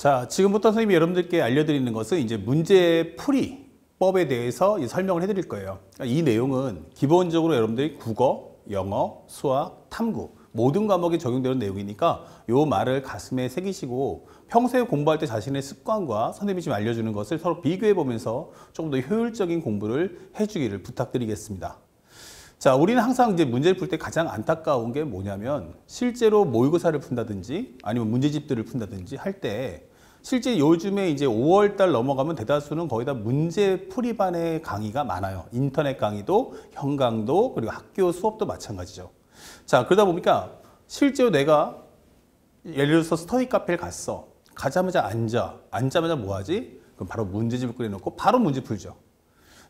자, 지금부터 선생님이 여러분들께 알려드리는 것은 이제 문제풀이법에 대해서 설명을 해드릴 거예요. 이 내용은 기본적으로 여러분들이 국어, 영어, 수학, 탐구 모든 과목에 적용되는 내용이니까 이 말을 가슴에 새기시고 평소에 공부할 때 자신의 습관과 선생님이 지금 알려주는 것을 서로 비교해 보면서 조금 더 효율적인 공부를 해주기를 부탁드리겠습니다. 자, 우리는 항상 이제 문제를 풀 때 가장 안타까운 게 뭐냐면 실제로 모의고사를 푼다든지 아니면 문제집들을 푼다든지 할 때 실제 요즘에 이제 5월 달 넘어가면 대다수는 거의 다 문제풀이반의 강의가 많아요. 인터넷 강의도, 현강도, 그리고 학교 수업도 마찬가지죠. 자, 그러다 보니까 실제로 내가 예를 들어서 스터디 카페를 갔어. 가자마자 앉자마자 뭐 하지? 그럼 바로 문제집을 꺼내놓고 바로 문제 풀죠.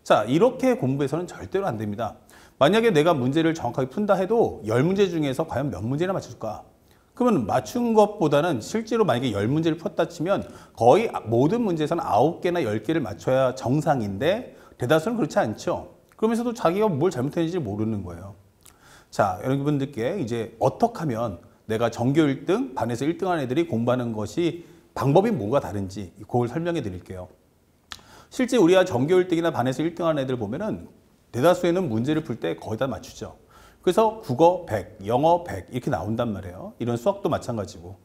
자, 이렇게 공부해서는 절대로 안 됩니다. 만약에 내가 문제를 정확하게 푼다 해도 10문제 중에서 과연 몇 문제나 맞출까? 그러면 맞춘 것보다는 실제로 만약에 10문제를 풀었다 치면 거의 모든 문제에서는 9개나 10개를 맞춰야 정상인데 대다수는 그렇지 않죠. 그러면서도 자기가 뭘 잘못했는지 모르는 거예요. 자, 여러분들께 이제 어떻게 하면 내가 전교 1등, 반에서 1등한 애들이 공부하는 것이 방법이 뭐가 다른지 그걸 설명해 드릴게요. 실제 우리가 전교 1등이나 반에서 1등한 애들 보면은 대다수에는 문제를 풀 때 거의 다 맞추죠. 그래서 국어 100, 영어 100 이렇게 나온단 말이에요. 이런 수학도 마찬가지고.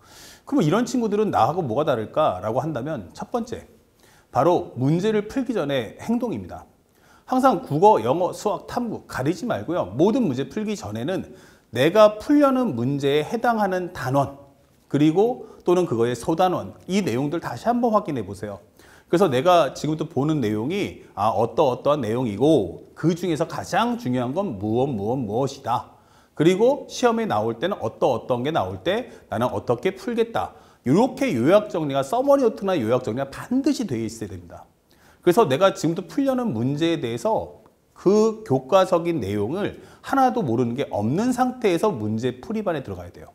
그럼 이런 친구들은 나하고 뭐가 다를까라고 한다면 첫 번째, 바로 문제를 풀기 전에 행동입니다. 항상 국어, 영어, 수학, 탐구 가리지 말고요. 모든 문제 풀기 전에는 내가 풀려는 문제에 해당하는 단원 그리고 또는 그거의 소단원 이 내용들 다시 한번 확인해 보세요. 그래서 내가 지금부터 보는 내용이 어떠한 내용이고 그 중에서 가장 중요한 건 무엇이다. 그리고 시험에 나올 때는 어떤 게 나올 때 나는 어떻게 풀겠다. 이렇게 요약 정리가 서머리 노트나 요약 정리가 반드시 되어 있어야 됩니다. 그래서 내가 지금부터 풀려는 문제에 대해서 그 교과적인 내용을 하나도 모르는 게 없는 상태에서 문제 풀이반에 들어가야 돼요.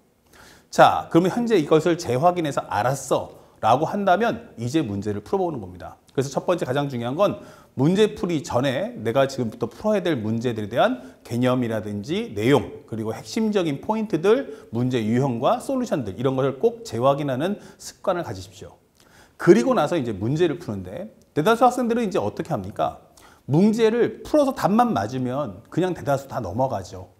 자, 그러면 현재 이것을 재확인해서 알았어 라고 한다면 이제 문제를 풀어보는 겁니다. 그래서 첫 번째 가장 중요한 건 문제 풀이 전에 내가 지금부터 풀어야 될 문제들에 대한 개념이라든지 내용 그리고 핵심적인 포인트들, 문제 유형과 솔루션들 이런 것을 꼭 재확인하는 습관을 가지십시오. 그리고 나서 이제 문제를 푸는데 대다수 학생들은 이제 어떻게 합니까? 문제를 풀어서 답만 맞으면 그냥 대다수 다 넘어가죠.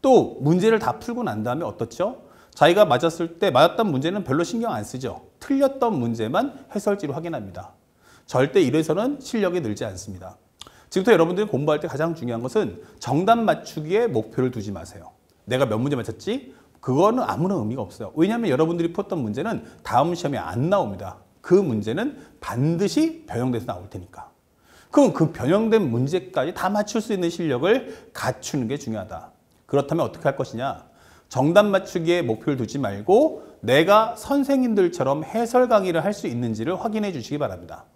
또 문제를 다 풀고 난 다음에 어떻죠? 자기가 맞았던 문제는 별로 신경 안 쓰죠. 틀렸던 문제만 해설지로 확인합니다. 절대 이래서는 실력이 늘지 않습니다. 지금부터 여러분들이 공부할 때 가장 중요한 것은 정답 맞추기에 목표를 두지 마세요. 내가 몇 문제 맞췄지? 그거는 아무런 의미가 없어요. 왜냐하면 여러분들이 풀었던 문제는 다음 시험에 안 나옵니다. 그 문제는 반드시 변형돼서 나올 테니까. 그럼 그 변형된 문제까지 다 맞출 수 있는 실력을 갖추는 게 중요하다. 그렇다면 어떻게 할 것이냐? 정답 맞추기에 목표를 두지 말고 내가 선생님들처럼 해설 강의를 할 수 있는지를 확인해 주시기 바랍니다.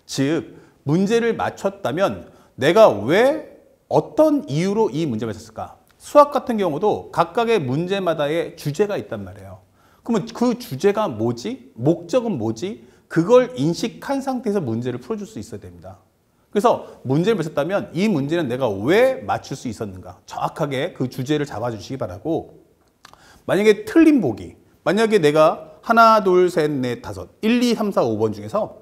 즉, 문제를 맞췄다면 내가 왜 어떤 이유로 이 문제를 맞췄을까? 수학 같은 경우도 각각의 문제마다의 주제가 있단 말이에요. 그러면 그 주제가 뭐지? 목적은 뭐지? 그걸 인식한 상태에서 문제를 풀어줄 수 있어야 됩니다. 그래서 문제를 맞췄다면 이 문제는 내가 왜 맞출 수 있었는가? 정확하게 그 주제를 잡아주시기 바라고 만약에 틀린 보기, 만약에 내가 하나, 둘, 셋, 넷, 다섯, 1, 2, 3, 4, 5번 중에서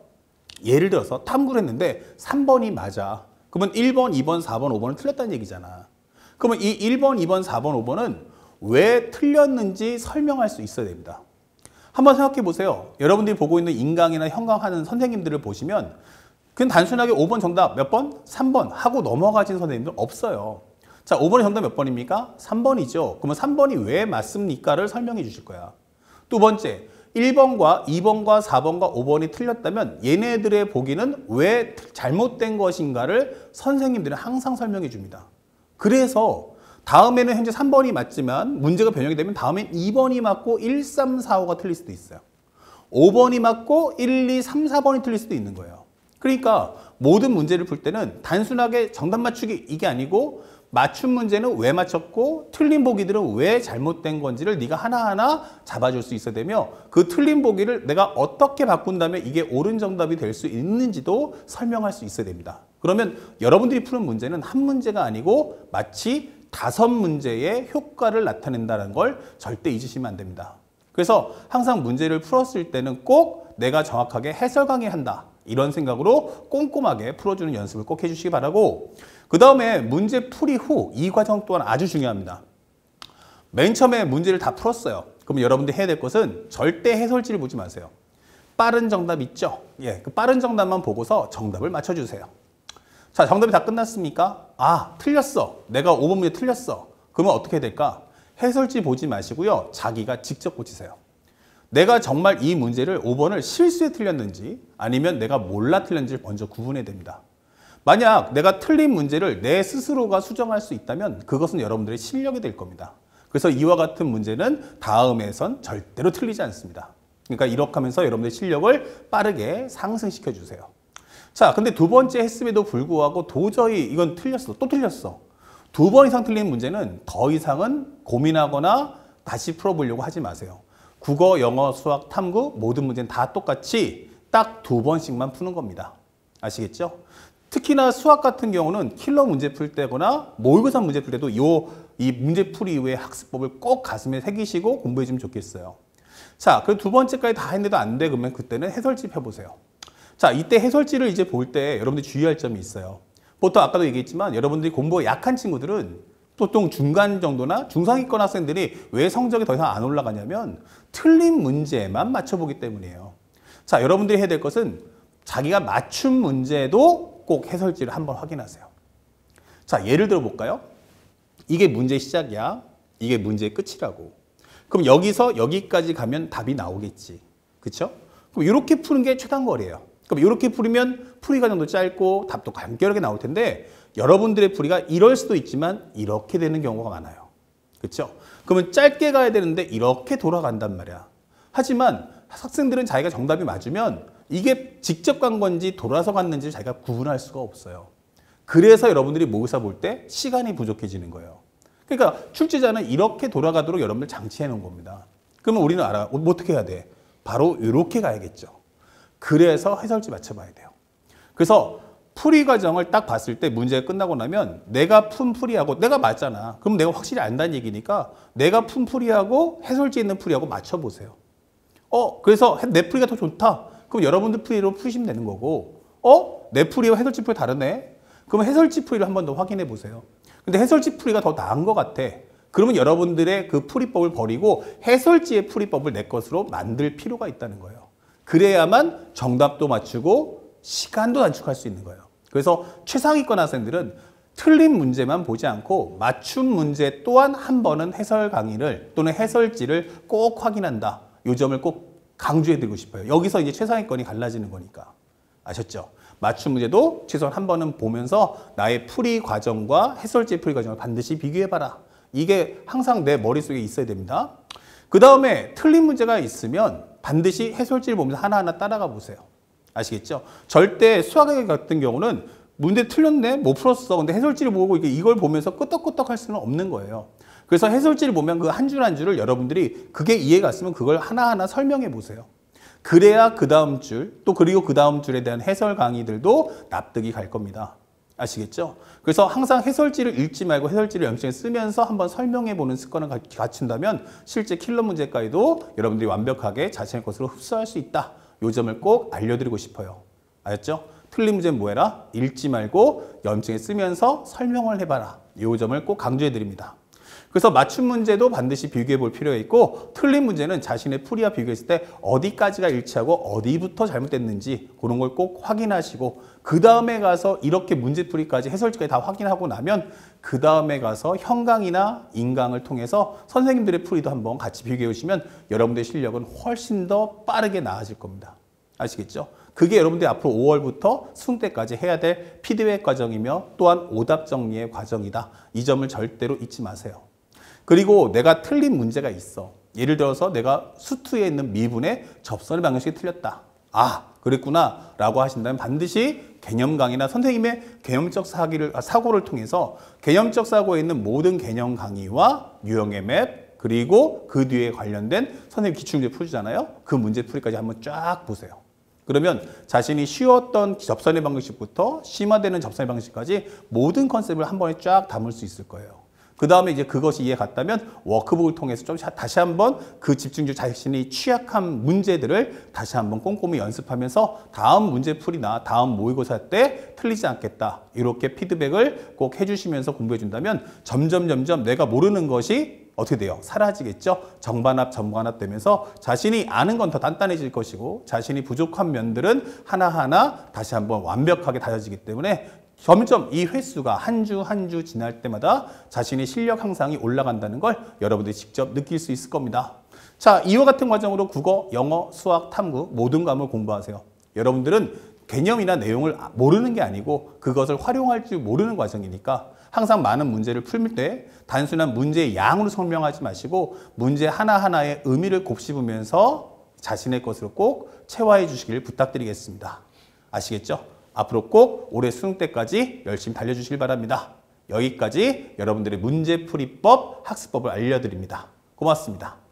예를 들어서 탐구를 했는데 3번이 맞아. 그러면 1번, 2번, 4번, 5번은 틀렸다는 얘기잖아. 그러면 이 1번, 2번, 4번, 5번은 왜 틀렸는지 설명할 수 있어야 됩니다. 한번 생각해 보세요. 여러분들이 보고 있는 인강이나 현강하는 선생님들을 보시면 그냥 단순하게 5번 정답 몇 번? 3번 하고 넘어가신 선생님들 없어요. 자, 5번의 정답 몇 번입니까? 3번이죠. 그러면 3번이 왜 맞습니까?를 설명해 주실 거야. 두 번째, 1번과 2번과 4번과 5번이 틀렸다면 얘네들의 보기는 왜 잘못된 것인가를 선생님들은 항상 설명해 줍니다. 그래서 다음에는 현재 3번이 맞지만 문제가 변형이 되면 다음엔 2번이 맞고 1, 3, 4, 5가 틀릴 수도 있어요. 5번이 맞고 1, 2, 3, 4번이 틀릴 수도 있는 거예요. 그러니까 모든 문제를 풀 때는 단순하게 정답 맞추기 이게 아니고 맞춘 문제는 왜 맞췄고 틀린 보기들은 왜 잘못된 건지를 네가 하나하나 잡아줄 수 있어야 되며 그 틀린 보기를 내가 어떻게 바꾼다면 이게 옳은 정답이 될 수 있는지도 설명할 수 있어야 됩니다. 그러면 여러분들이 푸는 문제는 한 문제가 아니고 마치 5문제의 효과를 나타낸다는 걸 절대 잊으시면 안 됩니다. 그래서 항상 문제를 풀었을 때는 꼭 내가 정확하게 해설 강의한다. 이런 생각으로 꼼꼼하게 풀어주는 연습을 꼭 해주시기 바라고, 그 다음에 문제 풀이 후 이 과정 또한 아주 중요합니다. 맨 처음에 문제를 다 풀었어요. 그럼 여러분들이 해야 될 것은 절대 해설지를 보지 마세요. 빠른 정답 있죠? 예, 그 빠른 정답만 보고서 정답을 맞춰주세요. 자, 정답이 다 끝났습니까? 아, 틀렸어. 내가 5번 문제 틀렸어. 그러면 어떻게 해야 될까? 해설지 보지 마시고요. 자기가 직접 고치세요. 내가 정말 이 문제를 5번을 실수에 틀렸는지 아니면 내가 몰라 틀렸는지를 먼저 구분해야 됩니다. 만약 내가 틀린 문제를 내 스스로가 수정할 수 있다면 그것은 여러분들의 실력이 될 겁니다. 그래서 이와 같은 문제는 다음에선 절대로 틀리지 않습니다. 그러니까 이렇게 하면서 여러분들의 실력을 빠르게 상승시켜 주세요. 자, 근데 두 번째 했음에도 불구하고 도저히 이건 틀렸어. 또 틀렸어. 2번 이상 틀린 문제는 더 이상은 고민하거나 다시 풀어보려고 하지 마세요. 국어, 영어, 수학, 탐구 모든 문제는 다 똑같이 딱 2번씩만 푸는 겁니다. 아시겠죠? 특히나 수학 같은 경우는 킬러 문제 풀 때거나 모의고사 문제 풀 때도 이 문제풀이 이후의 학습법을 꼭 가슴에 새기시고 공부해 주면 좋겠어요. 자, 그럼 두 번째까지 다 했는데도 안 돼. 그러면 그때는 해설지 펴보세요. 자, 이때 해설지를 이제 볼 때 여러분들이 주의할 점이 있어요. 보통 아까도 얘기했지만 여러분들이 공부가 약한 친구들은 보통 중간 정도나 중상위권 학생들이 왜 성적이 더 이상 안 올라가냐면 틀린 문제만 맞춰보기 때문이에요. 자, 여러분들이 해야 될 것은 자기가 맞춘 문제도 꼭 해설지를 한번 확인하세요. 자, 예를 들어 볼까요? 이게 문제의 시작이야. 이게 문제의 끝이라고. 그럼 여기서 여기까지 가면 답이 나오겠지. 그쵸? 그럼 이렇게 푸는 게 최단거리예요. 그럼 이렇게 풀으면 풀이 과정도 짧고 답도 간결하게 나올 텐데 여러분들의 풀이가 이럴 수도 있지만 이렇게 되는 경우가 많아요. 그렇죠? 그러면 짧게 가야 되는데 이렇게 돌아간단 말이야. 하지만 학생들은 자기가 정답이 맞으면 이게 직접 간 건지 돌아서 갔는지 자기가 구분할 수가 없어요. 그래서 여러분들이 모의고사 볼 때 시간이 부족해지는 거예요. 그러니까 출제자는 이렇게 돌아가도록 여러분들 장치해 놓은 겁니다. 그러면 우리는 알아. 어떻게 해야 돼? 바로 이렇게 가야겠죠. 그래서 해설지 맞춰봐야 돼요. 그래서 풀이 과정을 딱 봤을 때 문제가 끝나고 나면 내가 푼 풀이하고 내가 맞잖아. 그럼 내가 확실히 안다는 얘기니까 내가 푼 풀이하고 해설지에 있는 풀이하고 맞춰보세요. 그래서 내 풀이가 더 좋다. 그럼 여러분들 풀이로 푸시면 되는 거고 내 풀이와 해설지 풀이 다르네. 그러면 해설지 풀이를 한 번 더 확인해 보세요. 근데 해설지 풀이가 더 나은 것 같아. 그러면 여러분들의 그 풀이법을 버리고 해설지의 풀이법을 내 것으로 만들 필요가 있다는 거예요. 그래야만 정답도 맞추고 시간도 단축할 수 있는 거예요. 그래서 최상위권 학생들은 틀린 문제만 보지 않고 맞춘 문제 또한 한 번은 해설 강의를 또는 해설지를 꼭 확인한다. 이 점을 꼭 강조해 드리고 싶어요. 여기서 이제 최상위권이 갈라지는 거니까. 아셨죠? 맞춤 문제도 최소한 한 번은 보면서 나의 풀이 과정과 해설지 풀이 과정을 반드시 비교해봐라. 이게 항상 내 머릿속에 있어야 됩니다. 그 다음에 틀린 문제가 있으면 반드시 해설지를 보면서 하나하나 따라가 보세요. 아시겠죠? 절대 수학 같은 경우는 문제 틀렸네? 못 풀었어. 근데 해설지를 보고 이걸 보면서 끄떡끄떡 할 수는 없는 거예요. 그래서 해설지를 보면 그 한 줄 한 줄을 여러분들이 그게 이해가 갔으면 그걸 하나하나 설명해 보세요. 그래야 그 다음 줄, 또 그리고 그 다음 줄에 대한 해설 강의들도 납득이 갈 겁니다. 아시겠죠? 그래서 항상 해설지를 읽지 말고 해설지를 염두에 쓰면서 한번 설명해 보는 습관을 갖춘다면 실제 킬러 문제까지도 여러분들이 완벽하게 자신의 것으로 흡수할 수 있다. 이 점을 꼭 알려드리고 싶어요. 알았죠? 틀린 문제는 뭐 해라? 읽지 말고 염두에 쓰면서 설명을 해봐라. 이 점을 꼭 강조해 드립니다. 그래서 맞춤 문제도 반드시 비교해 볼 필요가 있고 틀린 문제는 자신의 풀이와 비교했을 때 어디까지가 일치하고 어디부터 잘못됐는지 그런 걸 꼭 확인하시고 그 다음에 가서 이렇게 문제풀이까지 해설지까지 다 확인하고 나면 그 다음에 가서 현강이나 인강을 통해서 선생님들의 풀이도 한번 같이 비교해 보시면 여러분들의 실력은 훨씬 더 빠르게 나아질 겁니다. 아시겠죠? 그게 여러분들이 앞으로 5월부터 수능 때까지 해야 될 피드백 과정이며 또한 오답 정리의 과정이다. 이 점을 절대로 잊지 마세요. 그리고 내가 틀린 문제가 있어. 예를 들어서 내가 수투에 있는 미분의 접선의 방정식이 틀렸다. 아, 그랬구나 라고 하신다면 반드시 개념 강의나 선생님의 개념적 사고를 통해서 개념적 사고에 있는 모든 개념 강의와 유형의 맵 그리고 그 뒤에 관련된 선생님 기출문제 풀어주잖아요. 그 문제 풀이까지 한번 쫙 보세요. 그러면 자신이 쉬웠던 접선의 방정식부터 심화되는 접선의 방정식까지 모든 컨셉을 한 번에 쫙 담을 수 있을 거예요. 그 다음에 이제 그것이 이해 갔다면 워크북을 통해서 좀 다시 한번 그 집중력 자신이 취약한 문제들을 다시 한번 꼼꼼히 연습하면서 다음 문제풀이나 다음 모의고사 때 틀리지 않겠다. 이렇게 피드백을 꼭 해주시면서 공부해 준다면 점점 내가 모르는 것이 어떻게 돼요? 사라지겠죠? 정반합, 정반합 되면서 자신이 아는 건 더 단단해질 것이고 자신이 부족한 면들은 하나하나 다시 한번 완벽하게 다져지기 때문에 점점 이 횟수가 한 주 한 주 지날 때마다 자신의 실력 향상이 올라간다는 걸 여러분들이 직접 느낄 수 있을 겁니다. 자, 이와 같은 과정으로 국어, 영어, 수학, 탐구 모든 과목을 공부하세요. 여러분들은 개념이나 내용을 모르는 게 아니고 그것을 활용할 줄 모르는 과정이니까 항상 많은 문제를 풀 때 단순한 문제의 양으로 설명하지 마시고 문제 하나하나의 의미를 곱씹으면서 자신의 것으로 꼭 체화해 주시길 부탁드리겠습니다. 아시겠죠? 앞으로 꼭 올해 수능 때까지 열심히 달려주시길 바랍니다. 여기까지 여러분들의 문제풀이법, 학습법을 알려드립니다. 고맙습니다.